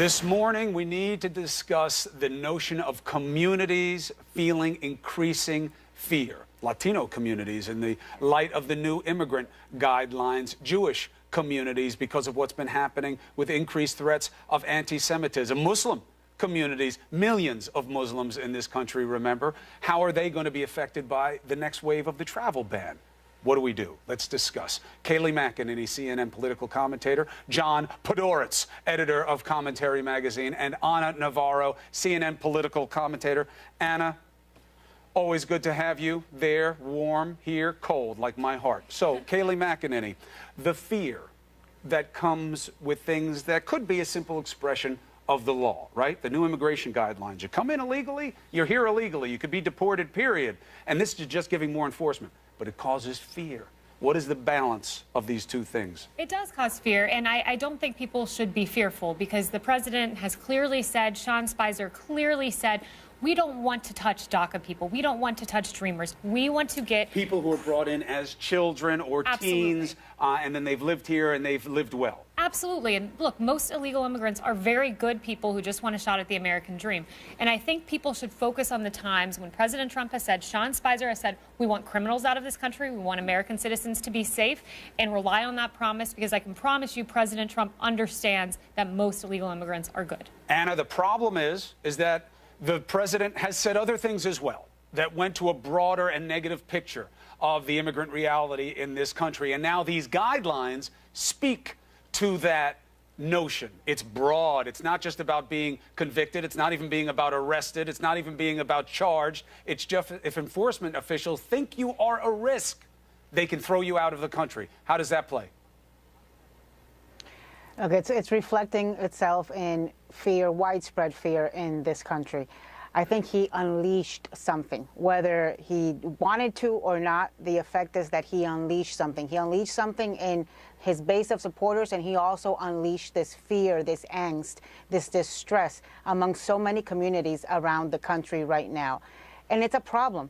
This morning, we need to discuss the notion of communities feeling increasing fear. Latino communities in the light of the new immigrant guidelines, Jewish communities because of what's been happening with increased threats of anti-Semitism, Muslim communities, millions of Muslims in this country, remember. How are they going to be affected by the next wave of the travel ban? What do we do? Let's discuss. Kayleighmcenany, CNN political commentator, John Podhoretz, editor of Commentary magazine, and Ananavarro, CNN political commentator. Anna, always good to have you there, warm, here, cold, like my heart. So, Kayleighmcenany, the fear that comes with things that could be a simple expression of the law, right? The new immigration guidelines. You come in illegally, you're here illegally. You could be deported, period. And this is just giving more enforcement. But it causes fear. What is the balance of these two things? It does cause fear, and I don't think people should be fearful because the president has clearly said, Sean Spicer clearly said, we don't want to touch DACA people. We don't want to touch Dreamers. We want to get people who are brought in as children or teens, and then they've lived here and they've lived well. Absolutely. And look, most illegal immigrants are very good people who just want a shot at the American dream. And I think people should focus on the times when President Trump has said, Sean Spicer has said, we want criminals out of this country. We want American citizens to be safe, and rely on that promise, because I can promise you President Trump understands that most illegal immigrants are good. Anna, the problem is that the president has said other things as well that went to a broader and negative picture of the immigrant reality in this country. And now these guidelines speak to that notion. It's broad. It's not just about being convicted. It's not even being about arrested. It's not even being about charged. It's just if enforcement officials think you are a risk, they can throw you out of the country. How does that play? Okay, it's reflecting itself in fear, widespread fear in this country. I think he unleashed something. Whether he wanted to or not, the effect is that he unleashed something. He unleashed something in his base of supporters, and he also unleashed this fear, this angst, this distress among so many communities around the country right now. And it's a problem.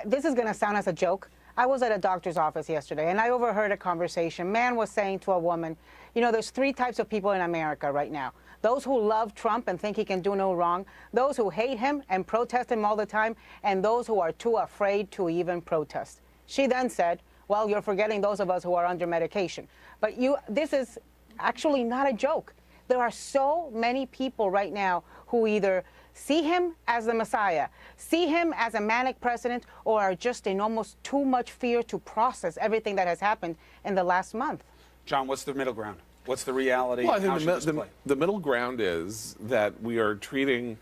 This is going to sound as a joke. I was at a doctor's office yesterday, and I overheard a conversation. Man was saying to a woman, you know, there's three types of people in America right now. Those who love Trump and think he can do no wrong, those who hate him and protest him all the time, and those who are too afraid to even protest. She then said, well, you're forgetting those of us who are under medication. But this is actually not a joke. There are so many people right now who either see him as the Messiah, see him as a manic president, or are just in almost too much fear to process everything that has happened in the last month. John, what's the middle ground? What's the reality? Well, I think the middle ground is that we are treating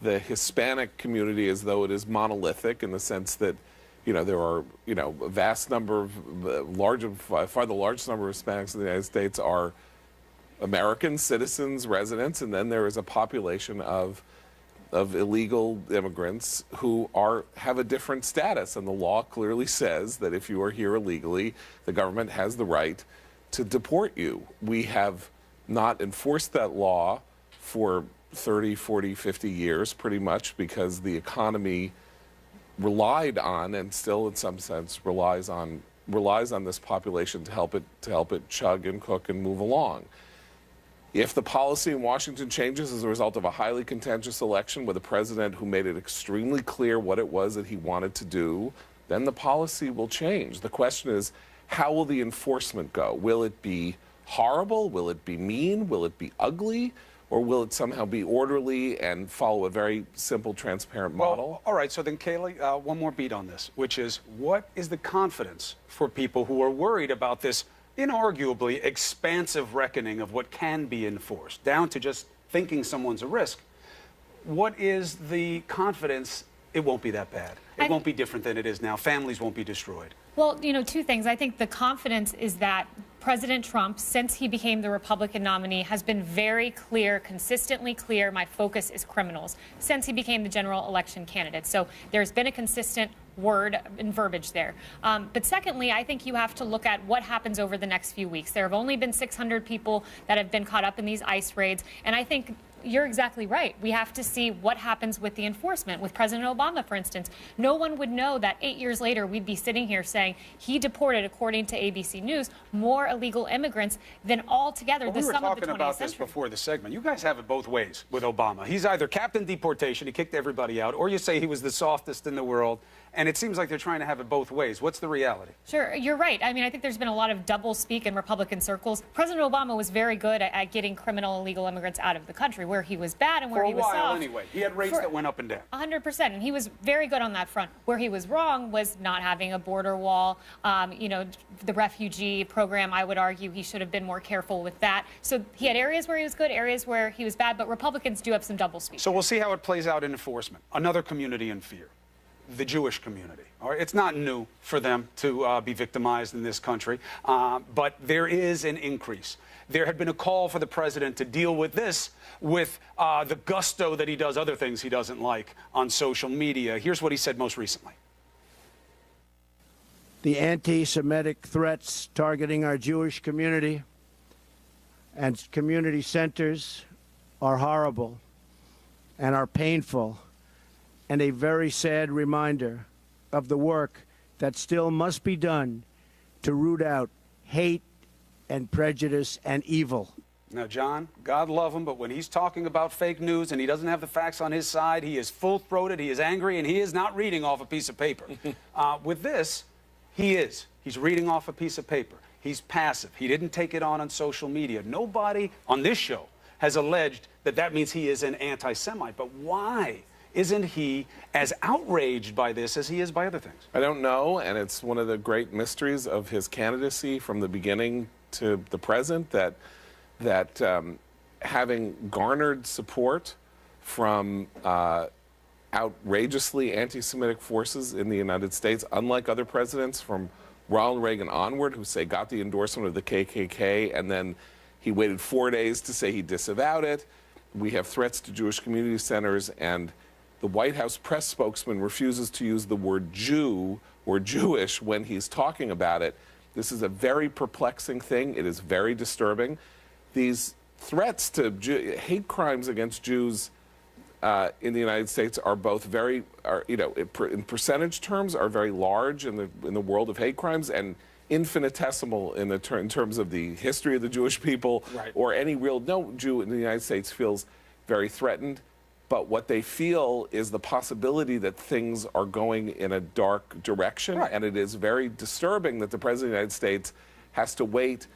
the Hispanic community as though it is monolithic, in the sense that, you know, there are, you know, a vast number of, far the largest number of Hispanics in the United States are American citizens, residents, and then there is a population of illegal immigrants who have a different status. And the law clearly says that if you are here illegally, the government has the right to deport you. We have not enforced that law for 30, 40, 50 years, pretty much, because the economy relied on, and still in some sense relies on this population to help it chug and cook and move along. If the policy in Washington changes as a result of a highly contentious election with a president who made it extremely clear what it was that he wanted to do, then the policy will change. The question is, how will the enforcement go? Will it be horrible? Will it be mean? Will it be ugly? Or will it somehow be orderly and follow a very simple, transparent model? Well, all right, so then, Kayleigh, one more beat on this, which is, what is the confidence for people who are worried about this inarguably expansive reckoning of what can be enforced, down to just thinking someone's a risk? What is the confidence it won't be that bad? It won't be different than it is now. Families won't be destroyed. Well, you know, two things. I think the confidence is that President Trump, since he became the Republican nominee, has been very clear, consistently clear, my focus is criminals, since he became the general election candidate. So there's been a consistent word and verbiage there. But secondly, I think you have to look at what happens over the next few weeks. There have only been 600 people that have been caught up in these ICE raids, and I think you're exactly right. We have to see what happens with the enforcement. With President Obama, for instance, no one would know that 8 years later we'd be sitting here saying he deported, according to ABC News, more illegal immigrants than altogether the sum of the 20th century. We were talking about this before the segment. You guys have it both ways with Obama. He's either Captain Deportation, he kicked everybody out, or you say he was the softest in the world. And it seems like they're trying to have it both ways. What's the reality? Sure, you're right. I mean, I think there's been a lot of double speak in Republican circles. President Obama was very good at getting criminal illegal immigrants out of the country, where he was bad and where he was soft. For a while, anyway. He had rates that went up and down. 100%, and he was very good on that front. Where he was wrong was not having a border wall. You know, the refugee program, I would argue he should have been more careful with that. So he had areas where he was good, areas where he was bad, but Republicans do have some double speak. So we'll see how it plays out in enforcement. Another community in fear. The Jewish community. All right? It's not new for them to be victimized in this country, but there is an increase. There had been a call for the president to deal with this with the gusto that he does other things he doesn't like on social media. Here's what he said most recently. The anti-Semitic threats targeting our Jewish community and community centers are horrible and are painful, and a very sad reminder of the work that still must be done to root out hate and prejudice and evil. Now, John, God love him, but when he's talking about fake news and he doesn't have the facts on his side, he is full-throated, he is angry, and he is not reading off a piece of paper. With this, he is. He's reading off a piece of paper. He's passive. He didn't take it on social media. Nobody on this show has alleged that that means he is an anti-Semite. But why isn't he as outraged by this as he is by other things? I don't know, and it's one of the great mysteries of his candidacy from the beginning to the present, that having garnered support from outrageously anti-Semitic forces in the United States, unlike other presidents from Ronald Reagan onward, who say got the endorsement of the KKK, and then he waited 4 days to say he disavowed it. We have threats to Jewish community centers, and the White House press spokesman refuses to use the word Jew or Jewish when he's talking about it. This is a very perplexing thing. It is very disturbing. These threats to hate crimes against Jews in the United States are both very, in percentage terms, are very large in the world of hate crimes, and infinitesimal in terms of the history of the Jewish people. Right. Or any real, no Jew in the United States feels very threatened. But what they feel is the possibility that things are going in a dark direction. Right. And it is very disturbing that the President of the United States has to wait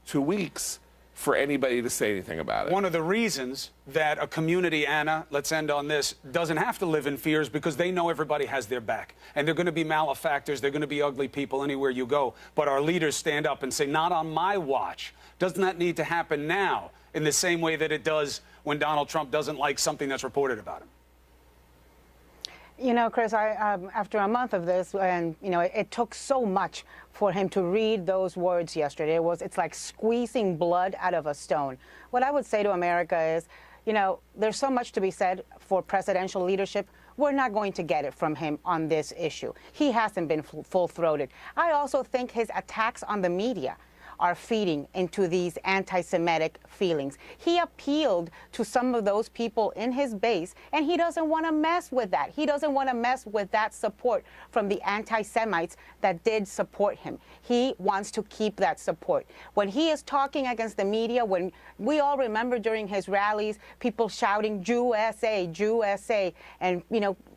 2 weeks for anybody to say anything about it. One of the reasons that a community, Anna, let's end on this, doesn't have to live in fear is because they know everybody has their back. And they're going to be malefactors, they're going to be ugly people anywhere you go. But our leaders stand up and say, not on my watch. Doesn't that need to happen now in the same way that it does when Donald Trump doesn't like something that's reported about him? You know, Chris, after a month of this, and, it took so much for him to read those words yesterday. It's like squeezing blood out of a stone. What I would say to America is, there's so much to be said for presidential leadership. We're not going to get it from him on this issue. He hasn't been full-throated. I also think his attacks on the media are feeding into these anti-Semitic feelings. He appealed to some of those people in his base, and he doesn't want to mess with that. He doesn't want to mess with that support from the anti-Semites that did support him. He wants to keep that support. When he is talking against the media, when we all remember during his rallies, people shouting, Jew SA, Jew SA, and,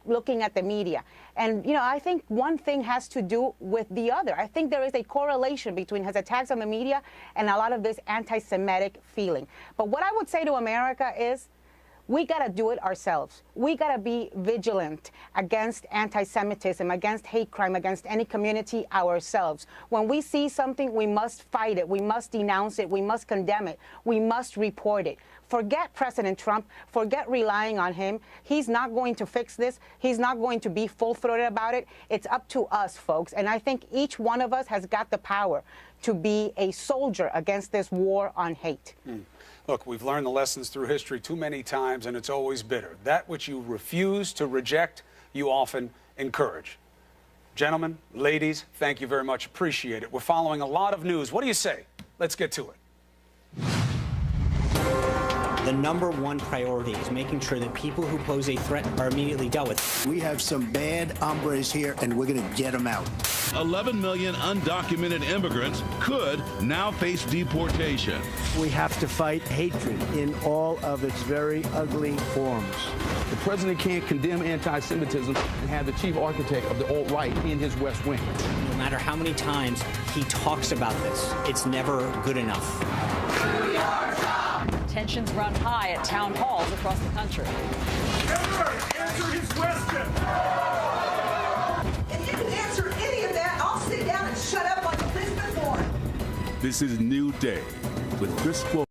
looking at the media. And, I think one thing has to do with the other. I think there is a correlation between his attacks on the media and a lot of this anti-Semitic feeling. But what I would say to America is, we got to do it ourselves. We got to be vigilant against anti-Semitism, against hate crime, against any community ourselves. When we see something, we must fight it. We must denounce it. We must condemn it. We must report it. Forget President Trump. Forget relying on him. He's not going to fix this. He's not going to be full-throated about it. It's up to us, folks. And I think each one of us has got the power to be a soldier against this war on hate. Look, we've learned the lessons through history too many times, and it's always bitter. That which you refuse to reject, you often encourage. Gentlemen, ladies, thank you very much. Appreciate it. We're following a lot of news. What do you say? Let's get to it. The #1 priority is making sure that people who pose a threat are immediately dealt with. We have some bad hombres here, and we're going to get them out. 11 million undocumented immigrants could now face deportation. We have to fight hatred in all of its very ugly forms. The president can't condemn anti-Semitism and have the chief architect of the alt-right in his West Wing. No matter how many times he talks about this, it's never good enough. Tensions run high at town halls across the country. Answer his question. If you can answer any of that, I'll sit down and shut up like a policeman for. This is New Day with Chris Cuomo.